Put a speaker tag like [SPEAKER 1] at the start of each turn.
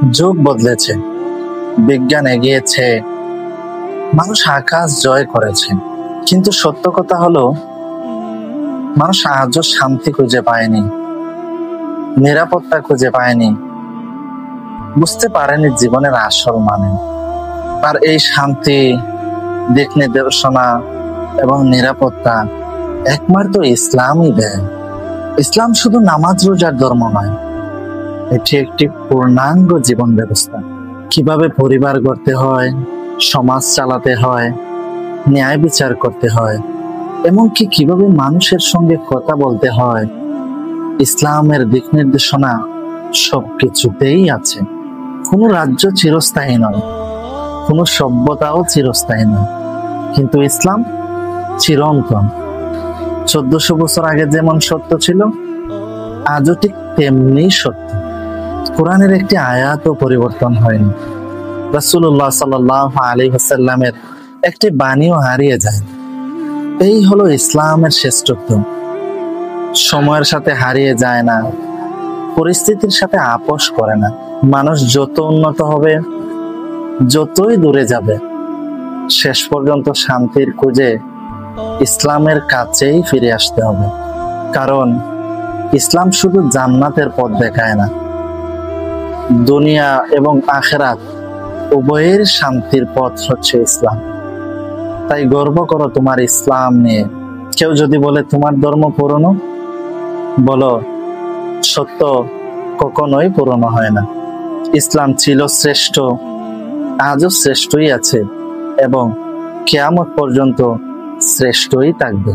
[SPEAKER 1] যুগ বদলেছে, বিজ্ঞান এগিয়েছে, মানুষ আকাশ জয় করেছে, কিন্তু সত্য কথা হলো মানুষ আজও শান্তি খুঁজে পায়নি, নিরাপত্তা খুঁজে পায়নি, বুঝতে পারেনি জীবনের আসল মানে। আর এই শান্তি, দিক নির্দেশনা এবং নিরাপত্তা একমাত্র ইসলামই দেয়। ইসলাম শুধু নামাজ রোজার ধর্ম নয়, এটি একটি পূর্ণাঙ্গ জীবন ব্যবস্থা। কিভাবে পরিবার গড়তে হয়, সমাজ চালাতে হয়, ন্যায় বিচার করতে হয়, এমনকি কিভাবে মানুষের সঙ্গে কথা বলতে হয়, ইসলামের দিক নির্দেশনা সবকিছুতেই আছে। কোনো রাজ্য চিরস্থায়ী নয়, কোনো সভ্যতাও চিরস্থায়ী নয়, কিন্তু ইসলাম চিরন্তন। 1400 বছর আগে যেমন সত্য ছিল, আজও ঠিক তেমনি সত্য। কোরআনের একটি আয়াতও পরিবর্তন হয়নি, রাসূলুল্লাহ সাল্লাল্লাহু আলাইহি ওয়াসাল্লামের একটি বাণীও হারিয়ে যায়। এই হলো ইসলামের শ্রেষ্ঠত্ব। সময়ের সাথে হারিয়ে যায় না, পরিস্থিতির সাথে আপোষ করে না। মানুষ যত উন্নত হবে, যতই দূরে যাবে, শেষ পর্যন্ত শান্তির খোঁজে ইসলামের কাছেই ফিরে আসতে হবে। কারণ ইসলাম শুধু জান্নাতের পথ দেখায় না, দুনিয়া এবং আখিরাত উভয়ের শান্তির পথ হচ্ছে ইসলাম। তাই গর্ব করো তোমার ইসলাম নিয়ে। কেউ যদি বলে তোমার ধর্ম পুরনো, বলো সত্য কখনোই পুরনো হয় না। ইসলাম ছিল শ্রেষ্ঠ, আজও শ্রেষ্ঠই আছে এবং কিয়ামত পর্যন্ত শ্রেষ্ঠই থাকবে।